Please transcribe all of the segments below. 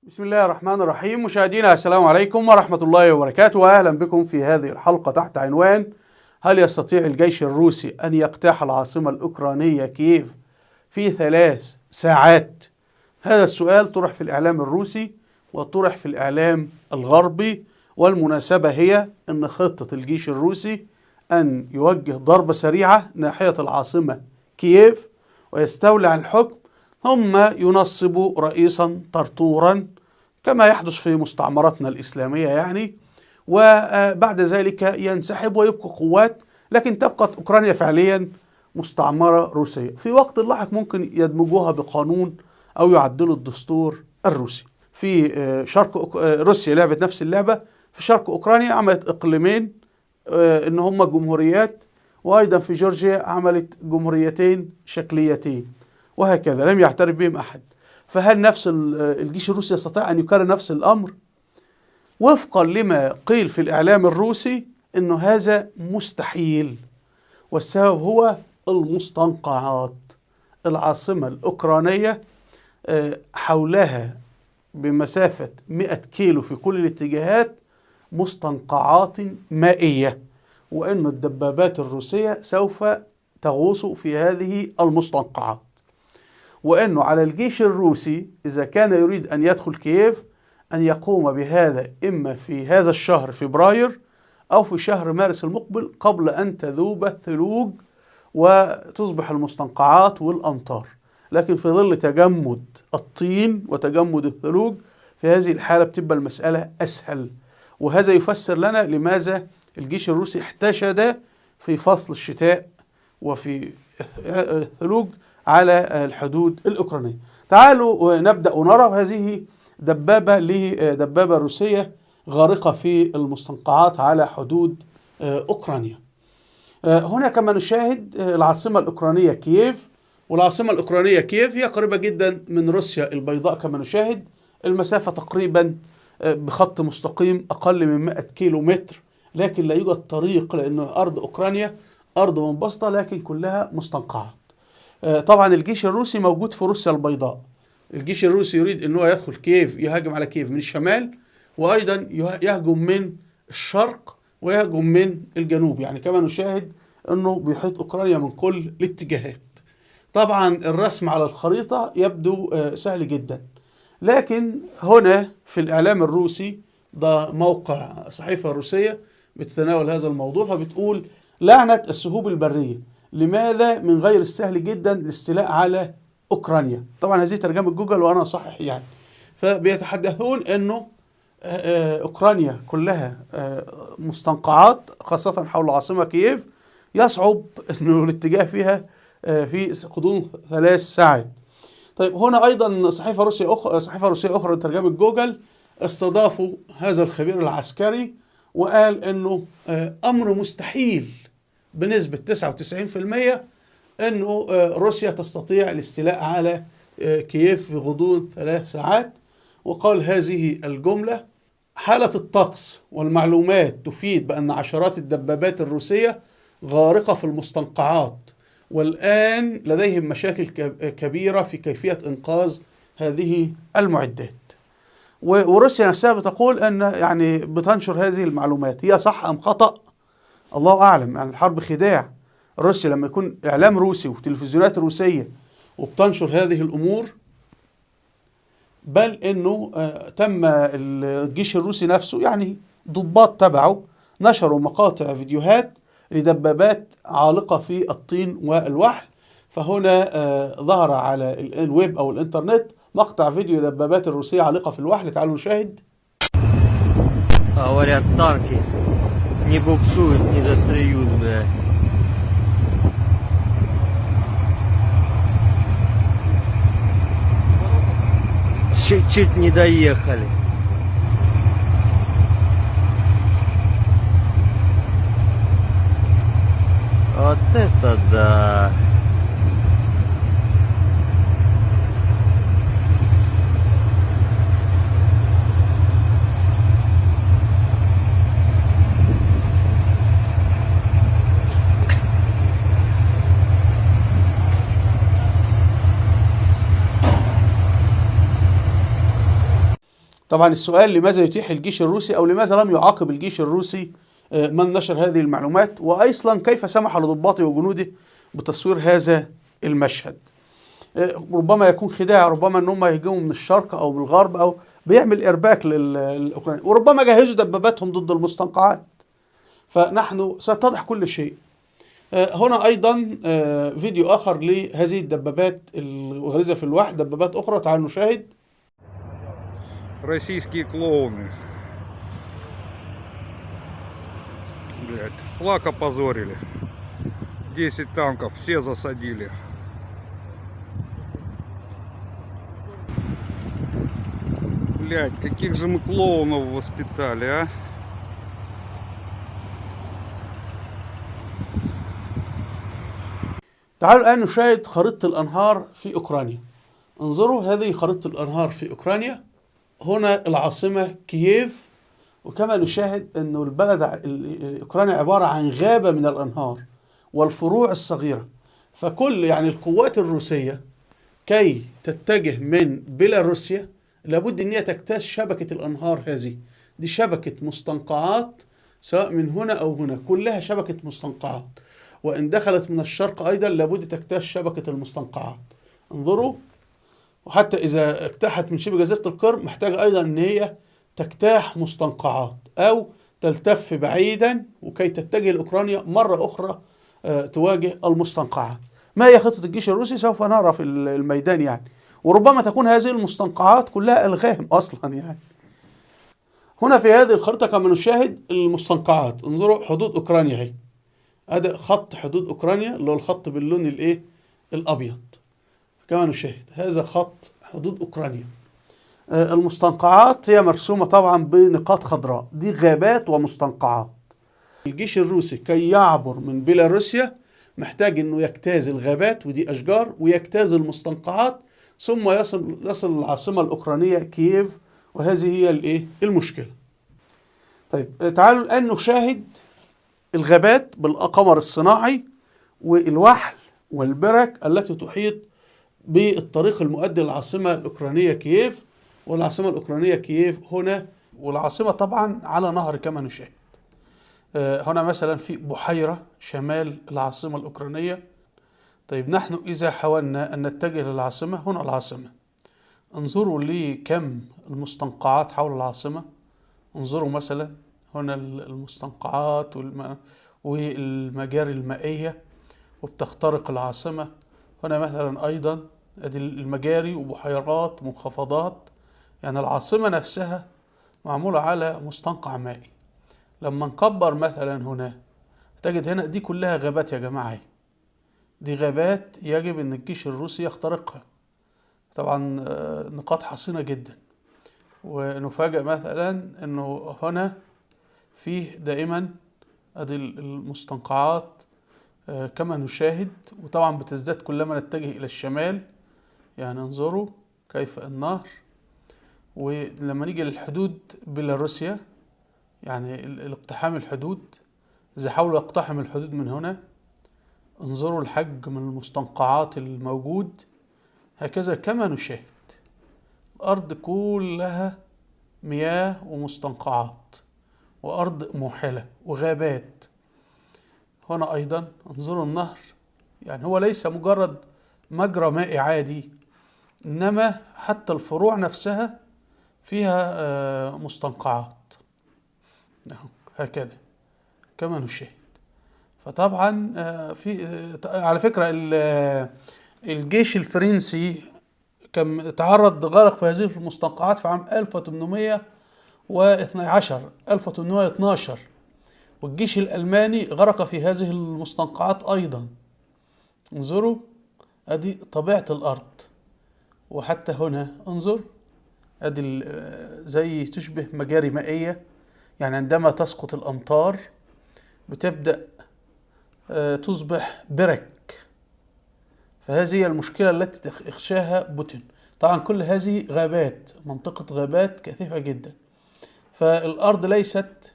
بسم الله الرحمن الرحيم. مشاهدينا السلام عليكم ورحمة الله وبركاته، وأهلا بكم في هذه الحلقة تحت عنوان: هل يستطيع الجيش الروسي أن يجتاح العاصمة الأوكرانية كييف في 3 ساعات؟ هذا السؤال طرح في الإعلام الروسي وطرح في الإعلام الغربي، والمناسبة هي أن خطة الجيش الروسي أن يوجه ضربة سريعة ناحية العاصمة كييف ويستولي على الحكم، ثم ينصبوا رئيسا طرطورا كما يحدث في مستعمراتنا الإسلامية وبعد ذلك ينسحب ويبقى قوات، لكن تبقى أوكرانيا فعليا مستعمرة روسية. في وقت لاحق ممكن يدمجوها بقانون أو يعدلوا الدستور الروسي. في شرق روسيا لعبت نفس اللعبة، في شرق أوكرانيا عملت إقليمين إن هم جمهوريات، وأيضا في جورجيا عملت جمهوريتين شكليتين، وهكذا لم يعترف بهم أحد. فهل نفس الجيش الروسي يستطيع أن يكرر نفس الأمر؟ وفقا لما قيل في الإعلام الروسي أنه هذا مستحيل، والسبب هو المستنقعات. العاصمة الأوكرانية حولها بمسافة 100 كيلو في كل الاتجاهات مستنقعات مائية، وأن الدبابات الروسية سوف تغوص في هذه المستنقعات، وأنه على الجيش الروسي إذا كان يريد أن يدخل كييف أن يقوم بهذا إما في هذا الشهر فبراير أو في شهر مارس المقبل، قبل أن تذوب الثلوج وتصبح المستنقعات والأمطار. لكن في ظل تجمد الطين وتجمد الثلوج في هذه الحالة بتبقى المسألة أسهل، وهذا يفسر لنا لماذا الجيش الروسي احتشد في فصل الشتاء وفي الثلوج على الحدود الأوكرانية. تعالوا نبدأ ونرى هذه دبابة روسية غارقة في المستنقعات على حدود أوكرانيا. هنا كما نشاهد العاصمة الأوكرانية كييف، والعاصمة الأوكرانية كييف هي قريبة جدا من روسيا البيضاء كما نشاهد، المسافة تقريبا بخط مستقيم أقل من 100 كيلو متر، لكن لا يوجد طريق لأن أرض أوكرانيا أرض منبسطة لكن كلها مستنقعات. طبعا الجيش الروسي موجود في روسيا البيضاء. الجيش الروسي يريد أنه يدخل كييف، يهاجم على كييف من الشمال، وأيضا يهجم من الشرق ويهجم من الجنوب، يعني كما نشاهد أنه بيحيط أوكرانيا من كل الاتجاهات. طبعا الرسم على الخريطة يبدو سهل جدا، لكن هنا في الإعلام الروسي، ده موقع صحيفة روسية بتتناول هذا الموضوع، فبتقول: لعنة السهوب البرية، لماذا من غير السهل جدا الاستيلاء على أوكرانيا؟ طبعا هذه ترجمة جوجل وأنا صحيح يعني. فبيتحدثون أنه أوكرانيا كلها مستنقعات، خاصة حول العاصمة كييف، يصعب أنه الاتجاه فيها في غضون 3 ساعات. طيب هنا أيضا صحيفة روسية أخرى ترجمة جوجل استضافوا هذا الخبير العسكري وقال أنه أمر مستحيل بنسبة 99% أنه روسيا تستطيع الاستيلاء على كييف في غضون 3 ساعات. وقال هذه الجملة: حالة الطقس والمعلومات تفيد بأن عشرات الدبابات الروسية غارقة في المستنقعات، والآن لديهم مشاكل كبيرة في كيفية إنقاذ هذه المعدات. وروسيا نفسها بتقول أن يعني بتنشر هذه المعلومات، هي صح أم خطأ الله أعلم. يعني الحرب خداع. روسيا لما يكون إعلام روسي وتلفزيونات روسية وبتنشر هذه الأمور، بل أنه تم الجيش الروسي نفسه يعني ضباط تبعه نشروا مقاطع فيديوهات لدبابات عالقة في الطين والوحل. فهنا ظهر على الويب أو الإنترنت مقطع فيديو دبابات الروسية عالقة في الوحل. تعالوا نشاهد. Говорят, танки не буксуют, не застреют, бля. Чуть-чуть не доехали. Вот это да! طبعا السؤال لماذا يتيح الجيش الروسي أو لماذا لم يعاقب الجيش الروسي من نشر هذه المعلومات، وأيضا كيف سمح لضباطه وجنوده بتصوير هذا المشهد. ربما يكون خداع، ربما ان هم يهجموا من الشرق او من الغرب او بيعمل ارباك للاوكران، وربما جهزوا دباباتهم ضد المستنقعات. فنحن سيتضح كل شيء. هنا ايضا فيديو اخر لهذه الدبابات الغارزة في الوحد، دبابات اخرى، تعالوا نشاهد. Российские клоуны. Блять, флаг опозорили. 10 танков, все засадили. Блять, каких же мы клоунов воспитали, а? تعالوا الآن نشاهد خريطة الأنهار في أوكرانيا. انظروا، هذه خريطة الأنهار في أوكرانيا. هنا العاصمة كييف، وكما نشاهد أنه البلد أوكرانيا عبارة عن غابة من الأنهار والفروع الصغيرة. فكل القوات الروسية كي تتجه من بيلاروسيا لابد أن هي تجتاز شبكة الأنهار هذه. دي شبكة مستنقعات، سواء من هنا أو هنا، كلها شبكة مستنقعات. وإن دخلت من الشرق أيضا لابد تجتاز شبكة المستنقعات. انظروا، وحتى إذا اجتاحت من شبه جزيرة القرم محتاجة أيضا أن هي تجتاح مستنقعات أو تلتف بعيدا وكي تتجه لأوكرانيا مرة أخرى تواجه المستنقعات. ما هي خطة الجيش الروسي سوف نرى في الميدان وربما تكون هذه المستنقعات كلها ألغام أصلا هنا في هذه الخريطة كما نشاهد المستنقعات. انظروا حدود أوكرانيا هي، هذا خط حدود أوكرانيا اللي هو الخط باللون الأبيض. كما نشاهد هذا خط حدود أوكرانيا. المستنقعات هي مرسومة طبعا بنقاط خضراء، دي غابات ومستنقعات. الجيش الروسي كي يعبر من بيلاروسيا محتاج انه يجتاز الغابات ودي أشجار، ويجتاز المستنقعات، ثم يصل العاصمة الأوكرانية كييف، وهذه هي المشكلة. طيب تعالوا الآن نشاهد الغابات بالقمر الصناعي والوحل والبرك التي تحيط بالطريق المؤدي للعاصمة الأوكرانية كييف. والعاصمة الأوكرانية كييف هنا، والعاصمة طبعا على نهر كما نشاهد. هنا مثلا في بحيرة شمال العاصمة الأوكرانية. طيب نحن إذا حاولنا أن نتجه للعاصمة، هنا العاصمة، انظروا لي كم المستنقعات حول العاصمة. انظروا مثلا هنا المستنقعات والمجاري المائية وبتخترق العاصمة. هنا مثلا أيضا ادي المجاري وبحيرات منخفضات. العاصمة نفسها معمولة على مستنقع مائي. لما نكبر مثلا هنا تجد هنا دي كلها غابات يا جماعة. دي غابات يجب ان الجيش الروسي يخترقها. طبعا نقاط حصينة جدا. ونفاجأ مثلا انه هنا فيه دائما ادي المستنقعات كما نشاهد، وطبعا بتزداد كلما نتجه الى الشمال. انظروا كيف النهر. ولما نيجي للحدود بيلاروسيا، الاقتحام الحدود، إذا حاولوا يقتحم الحدود من هنا، انظروا الحجم من المستنقعات الموجود. هكذا كما نشاهد الأرض كلها مياه ومستنقعات وأرض موحلة وغابات. هنا أيضا انظروا النهر، هو ليس مجرد مجرى مائي عادي، إنما حتى الفروع نفسها فيها مستنقعات هكذا كما نشاهد. فطبعا على فكرة الجيش الفرنسي كان تعرض لغرق في هذه المستنقعات في عام 1812، والجيش الألماني غرق في هذه المستنقعات أيضا. انظروا ادي طبيعة الأرض. وحتى هنا انظر ادي زي تشبه مجاري مائية، عندما تسقط الأمطار بتبدأ تصبح برك. فهذه هي المشكلة التي يخشاها بوتين. طبعا كل هذه غابات، منطقة غابات كثيفة جدا. فالأرض ليست،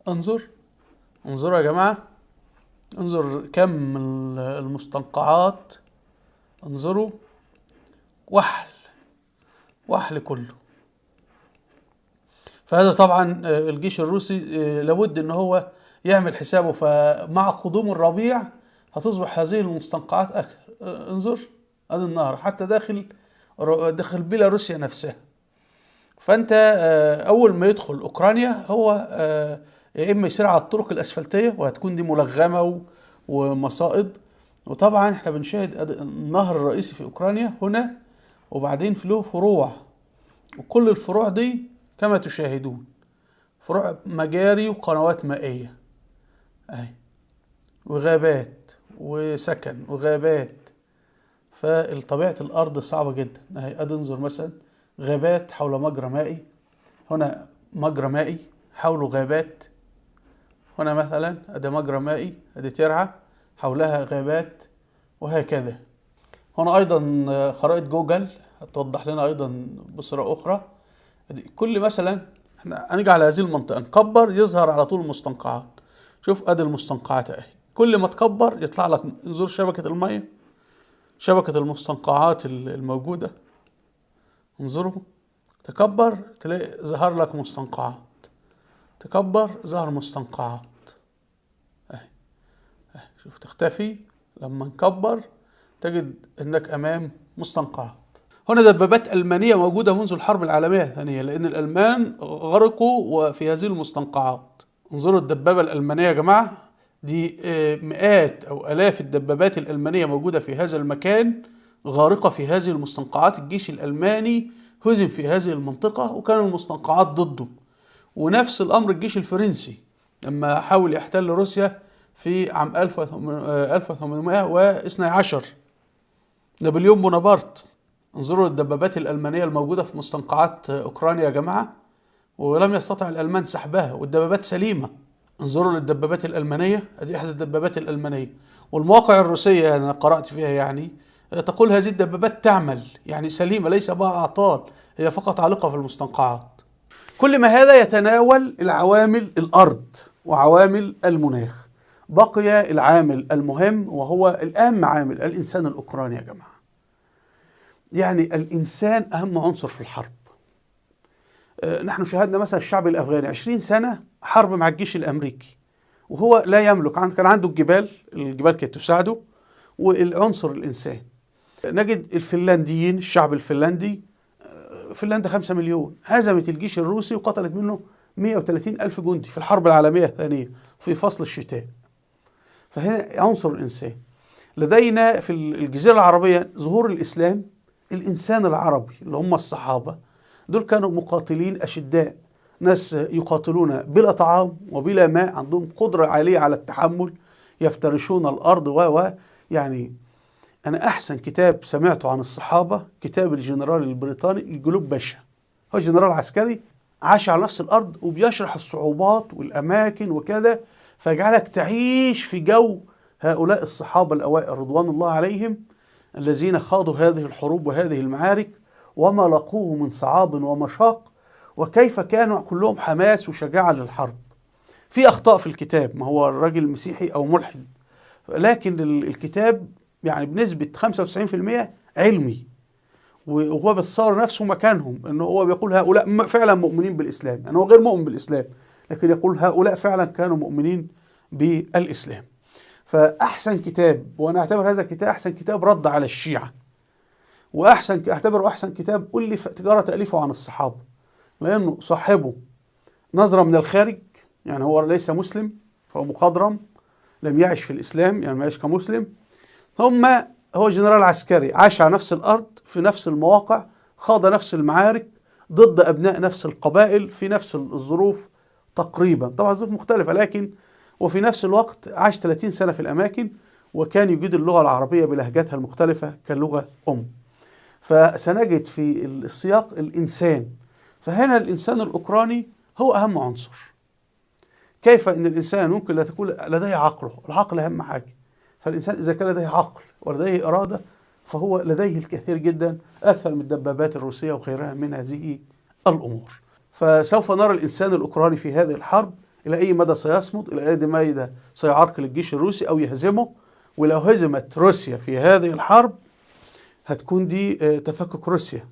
انظروا يا جماعة، انظر كم المستنقعات. انظروا وحل كله. فهذا طبعا الجيش الروسي لابد ان هو يعمل حسابه. فمع قدوم الربيع هتصبح هذه المستنقعات اكثر. انظر ادي النهر حتى داخل بيلاروسيا نفسها. فانت اول ما يدخل اوكرانيا هو يا اما يسير على الطرق الاسفلتيه وهتكون دي ملغمه ومصائد. وطبعا احنا بنشاهد النهر الرئيسي في اوكرانيا هنا، وبعدين في له فروع، وكل الفروع دي كما تشاهدون فروع مجاري وقنوات مائيه اهي، وغابات وسكن وغابات. فطبيعه الارض صعبه جدا اهي. ادي انظر مثلا غابات حول مجرى مائي، هنا مجرى مائي حوله غابات، هنا مثلا ادي مجرى مائي، ادي ترعه حولها غابات، وهكذا. هنا ايضا خرائط جوجل هتوضح لنا ايضا بصوره اخرى. كل مثلا احنا هنيجي على هذه المنطقه نكبر يظهر على طول المستنقعات. شوف ادي المستنقعات اهي، كل ما تكبر يطلع لك. انظر شبكه الميه، شبكه المستنقعات الموجوده. انظروا تكبر تلاقي ظهر لك مستنقعات، تكبر ظهر مستنقعات اهي. شوف تختفي لما نكبر تجد انك امام مستنقعات. هنا دبابات ألمانية موجودة منذ الحرب العالمية الثانية، لأن الألمان غرقوا في هذه المستنقعات. انظروا الدبابة الألمانية يا جماعة، دي مئات أو آلاف الدبابات الألمانية موجودة في هذا المكان غارقة في هذه المستنقعات. الجيش الألماني هزم في هذه المنطقة وكان المستنقعات ضده. ونفس الأمر الجيش الفرنسي لما حاول يحتل روسيا في عام 1812 نابليون بونابرت. انظروا الدبابات الألمانية الموجودة في مستنقعات أوكرانيا يا جماعة، ولم يستطع الألمان سحبها، والدبابات سليمة. انظروا للدبابات الألمانية، هذه إحدى الدبابات الألمانية. والمواقع الروسية أنا قرأت فيها يعني تقول هذه الدبابات تعمل يعني سليمة، ليس بها أعطال، هي فقط عالقة في المستنقعات. كل ما هذا يتناول العوامل الأرض وعوامل المناخ. بقي العامل المهم وهو الأهم عامل الإنسان الأوكراني يا جماعة. يعني الإنسان أهم عنصر في الحرب. نحن شاهدنا مثلا الشعب الأفغاني 20 سنة حرب مع الجيش الأمريكي، وهو لا يملك. كان عنده الجبال كانت تساعده، والعنصر الإنسان. نجد الفنلنديين، الشعب الفنلندي، فنلندا 5 مليون، هزمت الجيش الروسي وقتلت منه 130 ألف جندي في الحرب العالمية الثانية في فصل الشتاء. فهنا عنصر الإنسان. لدينا في الجزيرة العربية ظهور الإسلام. الإنسان العربي اللي هم الصحابة دول كانوا مقاتلين أشداء، ناس يقاتلون بلا طعام وبلا ماء، عندهم قدرة عالية على التحمل، يفترشون الأرض يعني أنا أحسن كتاب سمعته عن الصحابة كتاب الجنرال البريطاني الجلوب باشا. هو جنرال عسكري عاش على نفس الأرض وبيشرح الصعوبات والأماكن وكذا، فيجعلك تعيش في جو هؤلاء الصحابة الأوائل رضوان الله عليهم الذين خاضوا هذه الحروب وهذه المعارك وما لقوه من صعاب ومشاق، وكيف كانوا كلهم حماس وشجاعة للحرب. في أخطاء في الكتاب، ما هو الراجل مسيحي أو ملحد، لكن الكتاب يعني بنسبة 95% علمي، وهو بيتصور نفسه مكانهم، انه هو بيقول هؤلاء فعلا مؤمنين بالإسلام. يعني هو غير مؤمن بالإسلام، لكن يقول هؤلاء فعلا كانوا مؤمنين بالإسلام. فأحسن كتاب، وأنا أعتبر هذا الكتاب أحسن كتاب رد على الشيعة، أعتبره أحسن كتاب ألف تجارة تأليفه عن الصحابة، لأنه صاحبه نظرة من الخارج، يعني هو ليس مسلم، فهو مخضرم، لم يعش في الإسلام، يعني ما يعيش كمسلم. هو جنرال عسكري عاش على نفس الأرض في نفس المواقع، خاض نفس المعارك ضد أبناء نفس القبائل في نفس الظروف تقريبا، طبعا ظروف مختلفة، لكن وفي نفس الوقت عاش 30 سنة في الأماكن، وكان يجيد اللغة العربية بلهجاتها المختلفة كلغة فسنجد في السياق الإنسان. فهنا الإنسان الأوكراني هو أهم عنصر. كيف أن الإنسان ممكن لا تكون لديه عقله؟ العقل أهم حاجة. فالإنسان إذا كان لديه عقل ولديه إرادة فهو لديه الكثير جدا، أكثر من الدبابات الروسية وغيرها من هذه الأمور. فسوف نرى الإنسان الأوكراني في هذه الحرب إلى أي مدى سيصمد، إلى أي مدى سيعرقل الجيش الروسي أو يهزمه. ولو هزمت روسيا في هذه الحرب هتكون دي تفكك روسيا،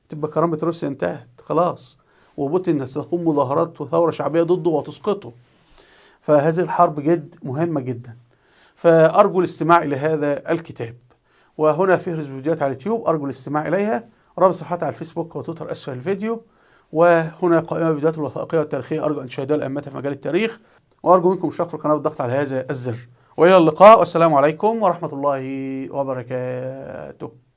تبقى كرامة روسيا انتهت خلاص، وبوتين ستقوم مظاهرات وثورة شعبية ضده وتسقطه. فهذه الحرب جد مهمة جدا. فأرجو الاستماع إلى هذا الكتاب. وهنا فهرس فيديوهات على اليوتيوب أرجو الاستماع إليها. رابط صفحاتي على الفيسبوك وتويتر أسفل الفيديو. وهنا قائمة بالفيديوهات الوثائقية والتاريخية أرجو أن تشاهدوها الأئمة في مجال التاريخ. وأرجو منكم اشتراك في القناة والضغط على هذا الزر. وإلى اللقاء والسلام عليكم ورحمة الله وبركاته.